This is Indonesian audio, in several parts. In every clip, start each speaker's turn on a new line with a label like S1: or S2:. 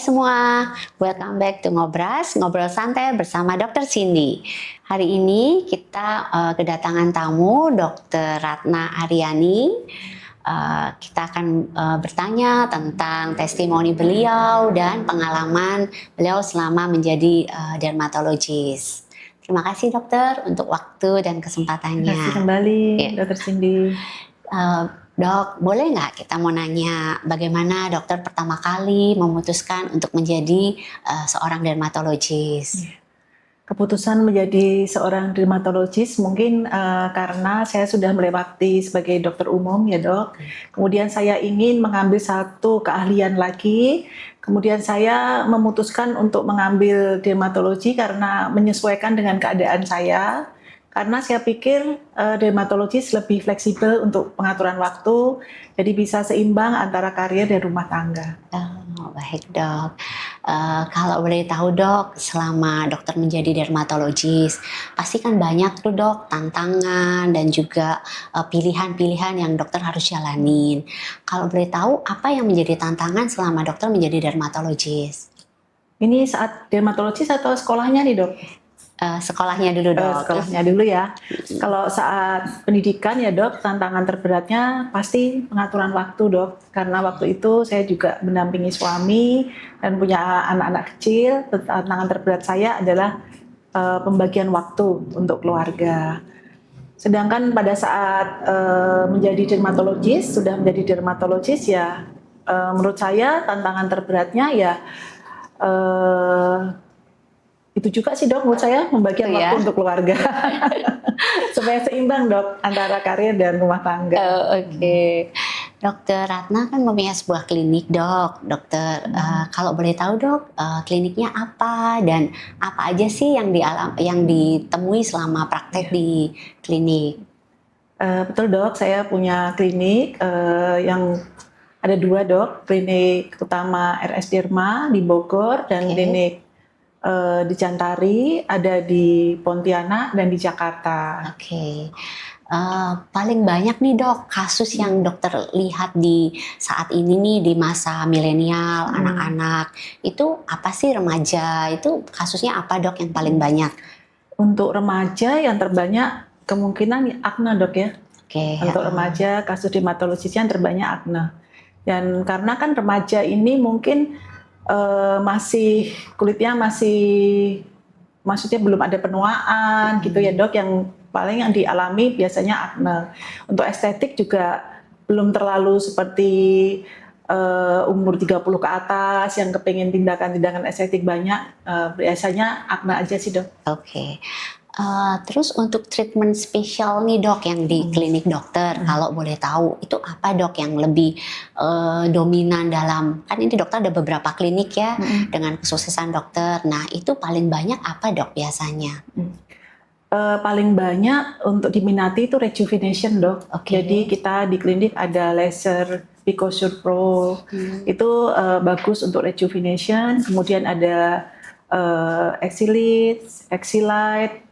S1: semua, welcome back to Ngobras, ngobrol santai bersama Dr. Cindy. Hari ini kita kedatangan tamu Dr. Ratna Aryani. Kita akan bertanya tentang testimoni beliau dan pengalaman beliau selama menjadi dermatologis. Terima kasih dokter untuk waktu dan kesempatannya.
S2: Terima kasih kembali, Dr. Cindy.
S1: Dok, boleh nggak kita mau nanya bagaimana dokter pertama kali memutuskan untuk menjadi seorang dermatologis?
S2: Keputusan menjadi seorang dermatologis mungkin karena saya sudah melewati sebagai dokter umum ya dok. Kemudian saya ingin mengambil satu keahlian lagi. Kemudian saya memutuskan untuk mengambil dermatologi karena menyesuaikan dengan keadaan saya. Karena saya pikir dermatologis lebih fleksibel untuk pengaturan waktu, jadi bisa seimbang antara karier dan rumah tangga.
S1: Oh, baik dok. Kalau boleh tahu dok, selama dokter menjadi dermatologis, pasti kan banyak tuh dok tantangan dan juga pilihan-pilihan yang dokter harus jalanin. Kalau boleh tahu, apa yang menjadi tantangan selama dokter menjadi dermatologis?
S2: Ini saat dermatologis atau sekolahnya nih dok?
S1: Sekolahnya dulu dok.
S2: Sekolahnya dulu ya. Kalau saat pendidikan ya dok, tantangan terberatnya pasti pengaturan waktu dok. Karena waktu itu saya juga mendampingi suami dan punya anak-anak kecil. Tantangan terberat saya adalah pembagian waktu untuk keluarga. Sedangkan pada saat menjadi dermatologis, sudah menjadi dermatologis ya, menurut saya tantangan terberatnya ya itu juga sih dok, menurut saya membagikan waktu untuk keluarga supaya seimbang dok antara karir dan rumah tangga.
S1: Oke. Dokter Ratna kan mempunyai sebuah klinik dok. Dokter, kalau boleh tahu dok, kliniknya apa dan apa aja sih yang ditemui selama praktek di klinik?
S2: Betul dok, saya punya klinik yang ada dua dok, klinik utama RS Derma di Bogor dan klinik di Cantari, ada di Pontianak dan di Jakarta.
S1: Oke. Paling banyak nih dok kasus yang dokter lihat di saat ini nih di masa milenial, anak-anak itu apa sih, remaja itu kasusnya apa dok yang paling banyak?
S2: Untuk remaja yang terbanyak kemungkinan akne dok ya. Untuk remaja kasus dermatologisnya yang terbanyak akne. Dan karena kan remaja ini mungkin masih kulitnya maksudnya belum ada penuaan gitu ya dok, yang paling yang dialami biasanya akne. Untuk estetik juga belum terlalu seperti umur 30 ke atas yang kepengen tindakan-tindakan estetik banyak, biasanya akne aja sih dok.
S1: Oke. Terus untuk treatment spesial nih dok yang di klinik dokter, kalau boleh tahu itu apa dok yang lebih dominan dalam, kan ini dokter ada beberapa klinik ya dengan kesuksesan dokter. Nah itu paling banyak apa dok biasanya?
S2: Paling banyak untuk diminati itu rejuvenation dok. Jadi kita di klinik ada laser Picosure Pro, itu bagus untuk rejuvenation. Kemudian ada Exilite, Exilite,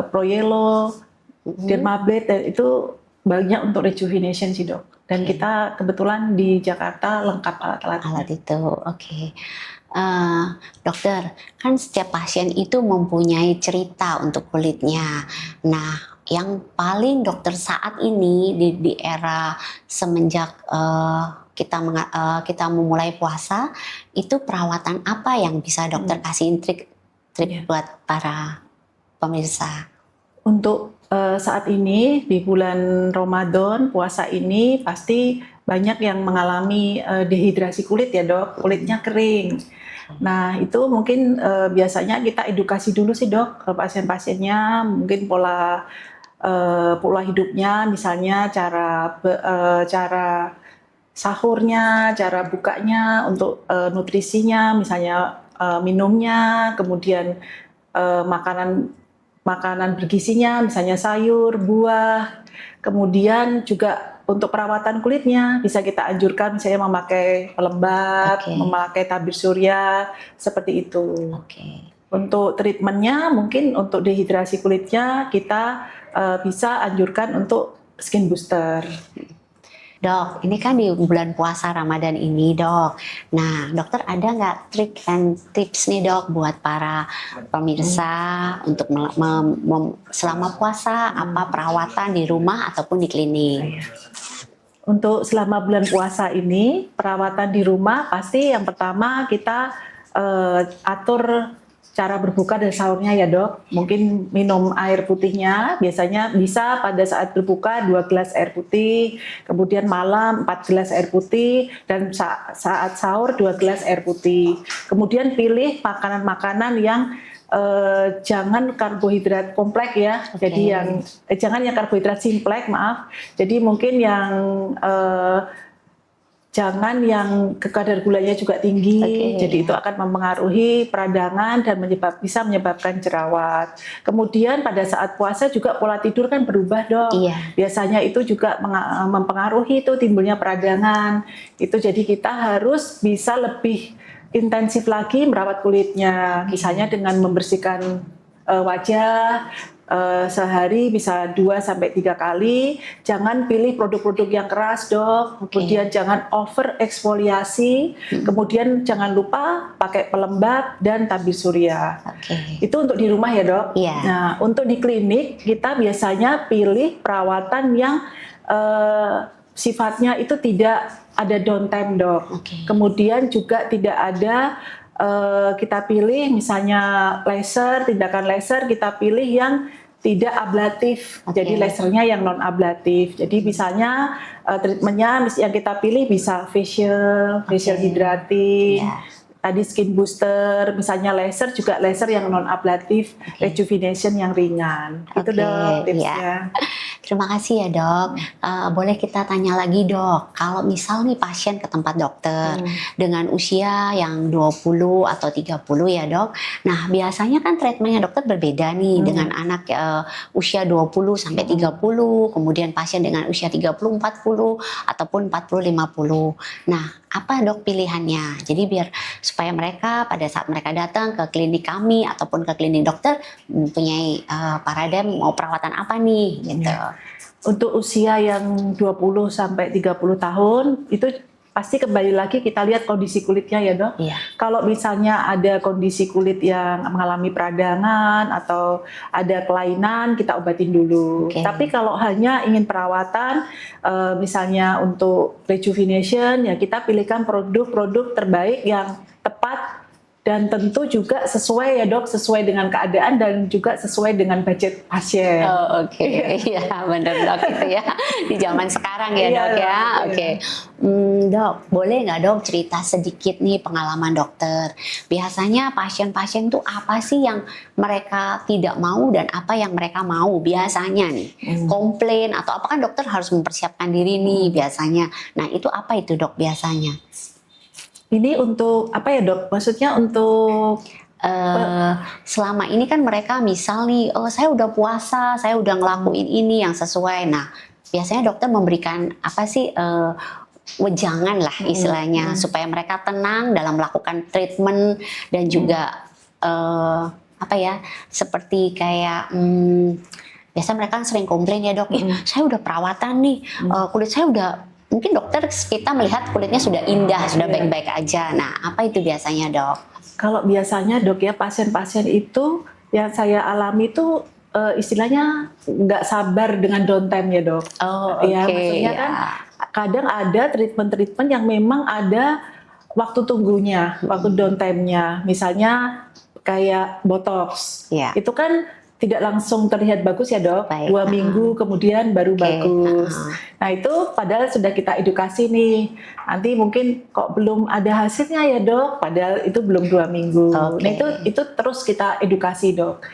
S2: Pro Yellow, Dermablade, itu banyak untuk rejuvenation sih dok. Dan kita kebetulan di Jakarta lengkap alat-alatnya.
S1: Alat itu, oke. Dokter, kan setiap pasien itu mempunyai cerita untuk kulitnya. Nah, yang paling dokter saat ini di era semenjak kita memulai puasa, itu perawatan apa yang bisa dokter kasih trik buat para pemirsa?
S2: Untuk saat ini di bulan Ramadan puasa ini pasti banyak yang mengalami dehidrasi kulit ya dok, kulitnya kering. Nah itu mungkin biasanya kita edukasi dulu sih dok ke pasien-pasiennya, mungkin pola hidupnya, misalnya cara sahurnya, cara bukanya, untuk nutrisinya, misalnya minumnya, kemudian makanan bergizinya, misalnya sayur, buah. Kemudian juga untuk perawatan kulitnya bisa kita anjurkan misalnya memakai pelembab, memakai tabir surya, seperti itu. Untuk treatmentnya mungkin untuk dehidrasi kulitnya kita bisa anjurkan untuk skin booster.
S1: Dok, ini kan di bulan puasa Ramadan ini, Dok. Nah, dokter ada nggak trik and tips nih, Dok, buat para pemirsa untuk selama puasa apa perawatan di rumah ataupun di klinik?
S2: Untuk selama bulan puasa ini, perawatan di rumah pasti yang pertama kita atur cara berbuka dan sahurnya ya dok. Mungkin minum air putihnya, biasanya bisa pada saat berbuka 2 gelas air putih, kemudian malam 4 gelas air putih, dan saat sahur 2 gelas air putih. Kemudian pilih makanan-makanan yang jangan karbohidrat kompleks ya, jadi yang jangan yang karbohidrat simplek, maaf. Jadi mungkin yang jangan yang kadar gulanya juga tinggi, jadi itu akan mempengaruhi peradangan dan bisa menyebabkan jerawat. Kemudian pada saat puasa juga pola tidur kan berubah dok. Biasanya itu juga mempengaruhi itu timbulnya peradangan. Itu jadi kita harus bisa lebih intensif lagi merawat kulitnya, misalnya dengan membersihkan wajah. Sehari bisa 2-3 kali. Jangan pilih produk-produk yang keras dok. Kemudian jangan over eksfoliasi. Kemudian jangan lupa pakai pelembab dan tabir surya. Itu untuk di rumah ya dok. Nah untuk di klinik kita biasanya pilih perawatan yang sifatnya itu tidak ada downtime dok. Kemudian juga tidak ada kita pilih misalnya laser, tindakan laser kita pilih yang tidak ablatif, jadi lasernya yang non ablatif. Jadi misalnya treatmentnya yang kita pilih bisa facial hydrating, tadi skin booster, misalnya laser juga laser yang non ablatif, rejuvenation yang ringan. Itu dok tipsnya.
S1: Terima kasih ya dok. Boleh kita tanya lagi dok, kalau misal nih pasien ke tempat dokter dengan usia yang 20 atau 30 ya dok. Nah biasanya kan treatmentnya dokter berbeda nih dengan anak usia 20 sampai 30, kemudian pasien dengan usia 30, 40 ataupun 40, 50. Nah apa dok pilihannya? Jadi biar supaya mereka pada saat mereka datang ke klinik kami ataupun ke klinik dokter mempunyai paradigm mau perawatan apa nih gitu.
S2: Untuk usia yang 20 sampai 30 tahun itu pasti kembali lagi kita lihat kondisi kulitnya ya dok. Kalau misalnya ada kondisi kulit yang mengalami peradangan atau ada kelainan, kita obatin dulu. Tapi kalau hanya ingin perawatan, misalnya untuk rejuvenation, ya kita pilihkan produk-produk terbaik yang tepat dan tentu juga sesuai ya dok, sesuai dengan keadaan dan juga sesuai dengan budget pasien.
S1: Iya benar dok itu ya di zaman sekarang ya dok ya. Dok, boleh nggak dok cerita sedikit nih pengalaman dokter? Biasanya pasien-pasien tuh apa sih yang mereka tidak mau dan apa yang mereka mau biasanya nih? Komplain atau apa kan dokter harus mempersiapkan diri nih biasanya. Nah itu apa itu dok biasanya?
S2: Ini untuk apa ya dok? Maksudnya untuk
S1: selama ini kan mereka misal nih, oh saya udah puasa, saya udah ngelakuin ini yang sesuai. Nah biasanya dokter memberikan apa sih wejangan lah istilahnya supaya mereka tenang dalam melakukan treatment dan juga apa ya seperti kayak biasa mereka sering komplain ya dok, saya udah perawatan nih, kulit saya udah mungkin dokter kita melihat kulitnya sudah indah, sudah baik-baik aja. Nah, apa itu biasanya dok?
S2: Kalau biasanya dok ya pasien-pasien itu yang saya alami itu istilahnya nggak sabar dengan downtime ya dok. Maksudnya kan kadang ada treatment-treatment yang memang ada waktu tunggunya, waktu downtime-nya. Misalnya kayak botox, itu kan tidak langsung terlihat bagus ya dok, 2 minggu kemudian baru bagus. Nah itu padahal sudah kita edukasi nih, nanti mungkin kok belum ada hasilnya ya dok, padahal itu belum 2 minggu. Nah itu terus kita edukasi dok.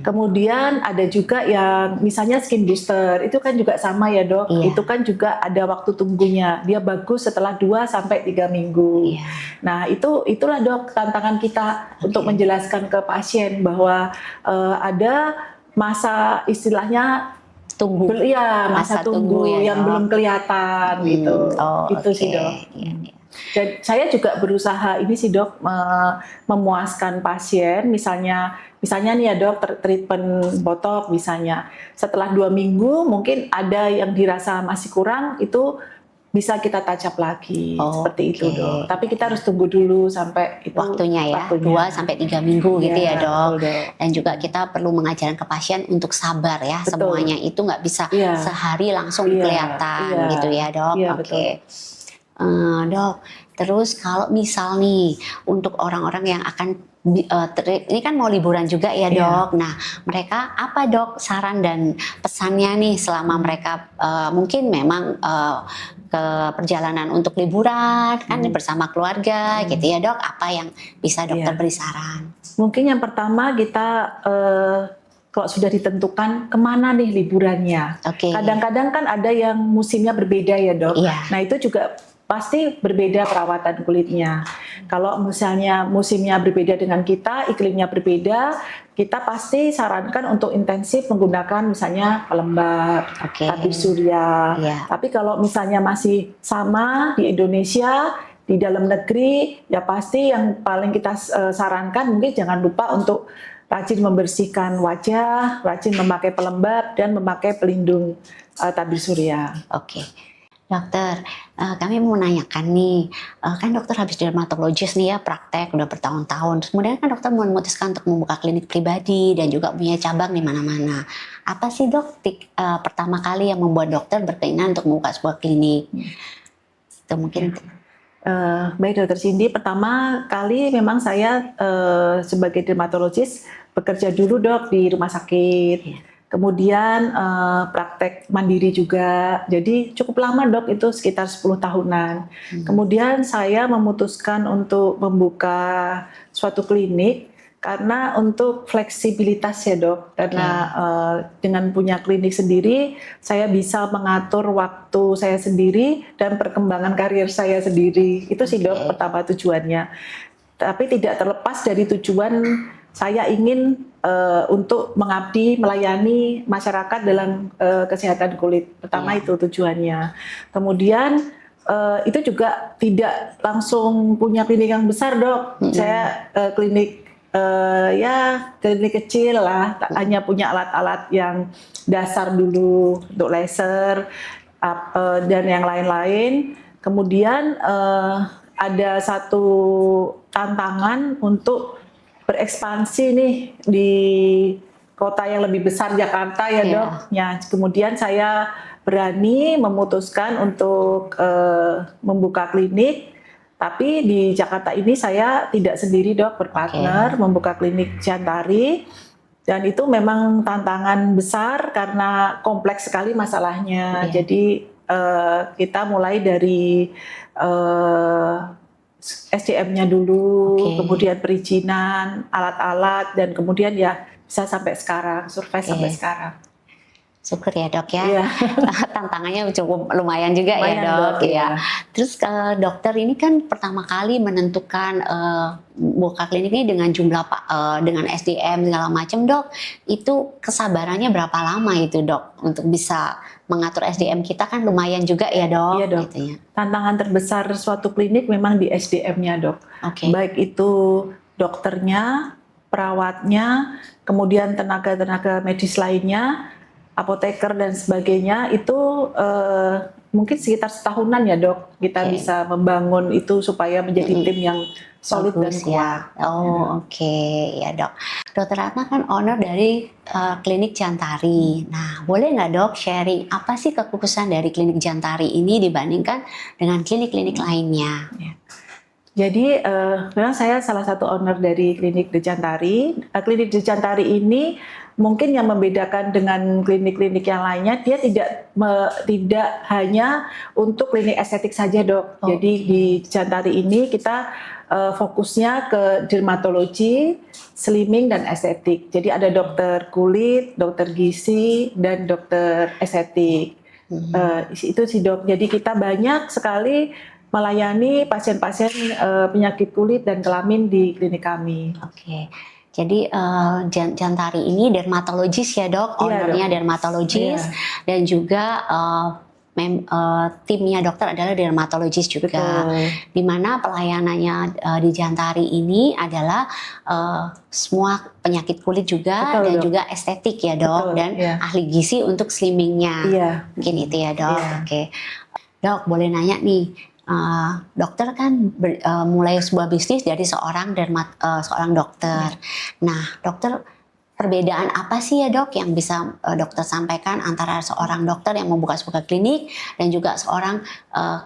S2: Kemudian ada juga yang misalnya skin booster, itu kan juga sama ya dok, itu kan juga ada waktu tunggunya, dia bagus setelah 2-3 minggu. Nah itulah dok tantangan kita untuk menjelaskan ke pasien bahwa ada masa istilahnya tunggu, masa tunggu ya, yang belum kelihatan gitu. Itu sih dok. Dan saya juga berusaha ini sih dok memuaskan pasien. Misalnya nih ya dok treatment botox misalnya setelah 2 minggu mungkin ada yang dirasa masih kurang itu bisa kita touch up lagi seperti itu
S1: Oke.
S2: Dok. Tapi kita harus tunggu dulu sampai itu
S1: Waktunya ya, 2-3 minggu gitu ya Dok.
S2: betul, Dok.
S1: Dan juga kita perlu mengajarkan ke pasien untuk sabar ya,
S2: Betul.
S1: semuanya itu nggak bisa
S2: Iya.
S1: sehari langsung
S2: Iya,
S1: kelihatan
S2: iya.
S1: gitu ya Dok.
S2: Iya,
S1: Oke. Dok, terus kalau misal nih untuk orang-orang yang akan ini kan mau liburan juga ya Dok. Nah, mereka apa Dok saran dan pesannya nih selama mereka mungkin memang ke perjalanan untuk liburan kan bersama keluarga gitu ya Dok. Apa yang bisa dokter beri saran?
S2: Mungkin yang pertama kita kalau sudah ditentukan kemana nih liburannya.
S1: Oke.
S2: Kadang-kadang kan ada yang musimnya berbeda ya Dok.
S1: Iya.
S2: Nah itu juga pasti berbeda perawatan kulitnya. Kalau misalnya musimnya berbeda dengan kita, iklimnya berbeda, kita pasti sarankan untuk intensif menggunakan misalnya pelembab, tabir surya. Tapi kalau misalnya masih sama di Indonesia, di dalam negeri, ya pasti yang paling kita sarankan mungkin jangan lupa untuk rajin membersihkan wajah, rajin memakai pelembab, dan memakai pelindung tabir surya.
S1: Oke. Dokter, kami mau menanyakan nih, kan dokter habis dermatologis nih ya, praktek udah bertahun-tahun. Kemudian kan dokter memutuskan untuk membuka klinik pribadi dan juga punya cabang di mana-mana. Apa sih dok, pertama kali yang membuat dokter berkeinginan untuk membuka sebuah klinik? Itu mungkin.
S2: Baik Dokter Cindy, pertama kali memang saya sebagai dermatologis bekerja dulu dok di rumah sakit. Kemudian praktek mandiri juga, jadi cukup lama dok, itu sekitar 10 tahunan. Kemudian saya memutuskan untuk membuka suatu klinik karena untuk fleksibilitas ya dok, karena dengan punya klinik sendiri, saya bisa mengatur waktu saya sendiri dan perkembangan karir saya sendiri. Itu sih dok pertama tujuannya. Tapi tidak terlepas dari tujuan saya ingin untuk mengabdi, melayani masyarakat dalam kesehatan kulit. Pertama itu tujuannya. Kemudian itu juga tidak langsung punya klinik yang besar dok. Saya klinik klinik kecil lah, hanya punya alat-alat yang dasar dulu untuk laser dan yang lain-lain. Kemudian ada satu tantangan untuk berekspansi nih di kota yang lebih besar, Jakarta ya dok. Ya, kemudian saya berani memutuskan untuk membuka klinik, tapi di Jakarta ini saya tidak sendiri dok, berpartner membuka klinik Jantari. Dan itu memang tantangan besar karena kompleks sekali masalahnya. Jadi kita mulai dari SDM-nya dulu, kemudian perizinan, alat-alat, dan kemudian ya bisa sampai sekarang, survive sampai sekarang.
S1: Syukur ya dok ya. Tantangannya cukup lumayan juga ya dok. Terus dokter ini kan pertama kali menentukan buka klinik ini dengan jumlah dengan SDM segala macam dok. Itu kesabarannya berapa lama itu dok untuk bisa mengatur SDM kita, kan lumayan juga ya dok.
S2: Iya dok. Gitu ya. Tantangan terbesar suatu klinik memang di SDM-nya dok. Baik itu dokternya, perawatnya, kemudian tenaga-tenaga medis lainnya, apoteker dan sebagainya, itu mungkin sekitar setahunan ya dok, kita bisa membangun itu supaya menjadi tim yang solid dan kuat.
S1: Ya dok. Dokter Ratna kan owner dari klinik Jantari. Nah, boleh nggak dok sharing apa sih kekhususan dari klinik Jantari ini dibandingkan dengan klinik-klinik lainnya?
S2: Jadi memang saya salah satu owner dari klinik The Jantari. Klinik The Jantari ini mungkin yang membedakan dengan klinik-klinik yang lainnya, dia tidak hanya untuk klinik estetik saja dok. Jadi di Jantari ini kita fokusnya ke dermatologi, slimming dan estetik. Jadi ada dokter kulit, dokter gizi, dan dokter estetik. Itu sih dok. Jadi kita banyak sekali melayani pasien-pasien penyakit kulit dan kelamin di klinik kami.
S1: Jadi Jantari ini dermatologis ya dok, ownernya dermatologis dan juga timnya dokter adalah dermatologis juga. Dimana pelayanannya di Jantari ini adalah semua penyakit kulit juga dan juga estetik ya dok, dan ahli gizi untuk slimmingnya. Mungkin itu ya dok. Dok, boleh nanya nih, dokter kan mulai sebuah bisnis dari seorang dokter. Nah, dokter, perbedaan apa sih ya dok yang bisa dokter sampaikan antara seorang dokter yang membuka sebuah klinik dan juga seorang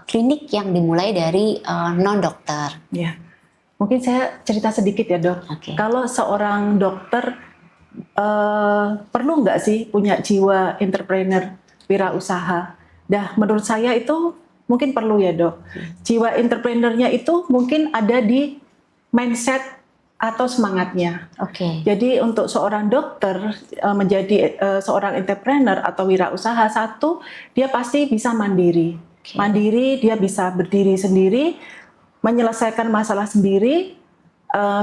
S1: klinik yang dimulai dari non-dokter?
S2: Ya, mungkin saya cerita sedikit ya dok.
S1: Oke.
S2: Kalau seorang dokter perlu nggak sih punya jiwa entrepreneur, wirausaha? Nah, menurut saya itu mungkin perlu ya dok. Jiwa entrepreneurnya itu mungkin ada di mindset atau semangatnya.
S1: Oke.
S2: Jadi untuk seorang dokter menjadi seorang entrepreneur atau wirausaha, satu, dia pasti bisa mandiri.
S1: Oke.
S2: Mandiri, dia bisa berdiri sendiri, menyelesaikan masalah sendiri,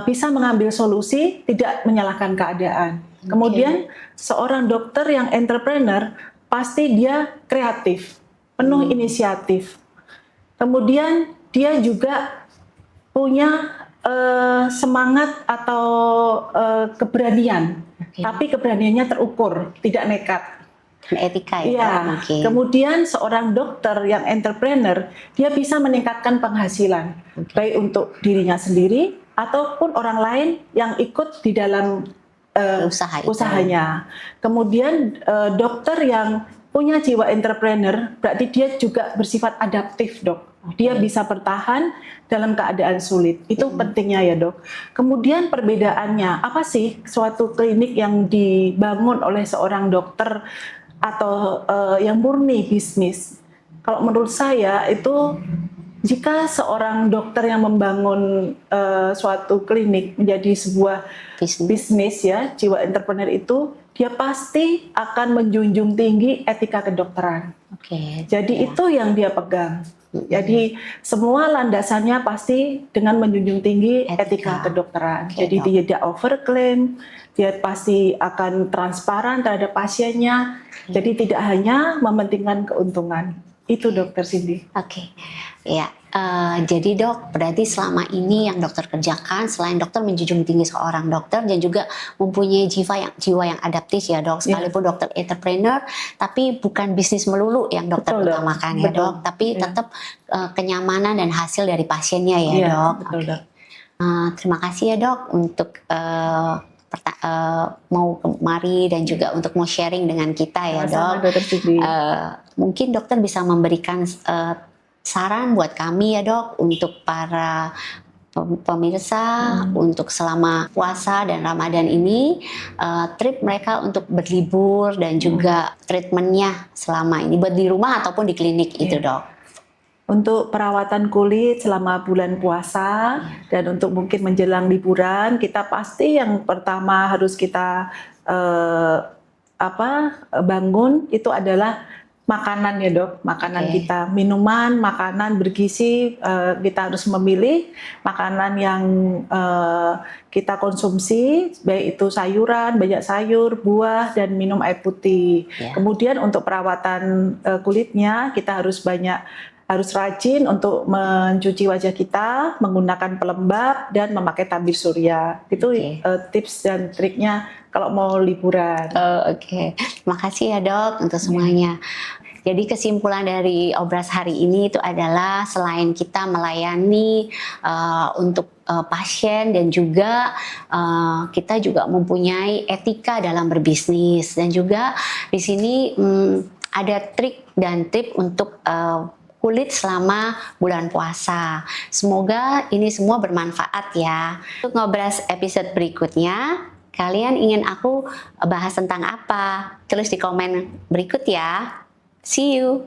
S2: bisa mengambil solusi, tidak menyalahkan keadaan. Kemudian seorang dokter yang entrepreneur pasti dia kreatif, penuh inisiatif. Kemudian dia juga punya semangat atau keberanian, tapi keberaniannya terukur, tidak nekat.
S1: Etika ya,
S2: Iya.
S1: Oke.
S2: Kemudian seorang dokter yang entrepreneur, dia bisa meningkatkan penghasilan, baik untuk dirinya sendiri ataupun orang lain yang ikut di dalam
S1: Usaha itu.
S2: usahanya. Kemudian dokter yang punya jiwa entrepreneur, berarti dia juga bersifat adaptif, dok. Dia bisa bertahan dalam keadaan sulit. Itu pentingnya ya, dok. Kemudian perbedaannya, apa sih suatu klinik yang dibangun oleh seorang dokter atau yang murni bisnis? Kalau menurut saya itu, jika seorang dokter yang membangun suatu klinik menjadi sebuah bisnis ya, jiwa entrepreneur itu, dia pasti akan menjunjung tinggi etika kedokteran.
S1: Oke.
S2: Jadi itu yang dia pegang. Jadi semua landasannya pasti dengan menjunjung tinggi etika kedokteran. Jadi dia tidak overclaim, dia pasti akan transparan terhadap pasiennya. Jadi tidak hanya mementingkan keuntungan. Itu Dokter Cindy.
S1: Oke, ya. Jadi dok, berarti selama ini yang dokter kerjakan selain dokter menjunjung tinggi seorang dokter dan juga mempunyai jiwa yang adaptif ya dok. Sekalipun dokter entrepreneur, tapi bukan bisnis melulu yang dokter utamakan ya dok. Tapi tetap kenyamanan dan hasil dari pasiennya ya dok.
S2: Betul, dok.
S1: Terima kasih ya dok untuk mau kemari dan juga untuk mau sharing dengan kita ya dok. Mungkin dokter bisa memberikan saran buat kami ya dok untuk para pemirsa untuk selama puasa dan Ramadan ini, trip mereka untuk berlibur dan juga treatmentnya selama ini buat di rumah ataupun di klinik itu dok.
S2: Untuk perawatan kulit selama bulan puasa dan untuk mungkin menjelang liburan, kita pasti yang pertama harus kita bangun itu adalah makanan ya dok, makanan kita, minuman, makanan bergizi, kita harus memilih makanan yang kita konsumsi, baik itu sayuran, banyak sayur, buah, dan minum air putih. Kemudian untuk perawatan kulitnya kita harus rajin untuk mencuci wajah kita, menggunakan pelembab, dan memakai tabir surya. Itu tips dan triknya kalau mau liburan.
S1: Oke. Makasih ya dok untuk semuanya. Jadi kesimpulan dari obras hari ini itu adalah selain kita melayani untuk pasien dan juga kita juga mempunyai etika dalam berbisnis dan juga di sini ada trik dan tip untuk kulit selama bulan puasa. Semoga ini semua bermanfaat ya. Untuk ngobras episode berikutnya, kalian ingin aku bahas tentang apa? Tulis di komen berikut ya. See you.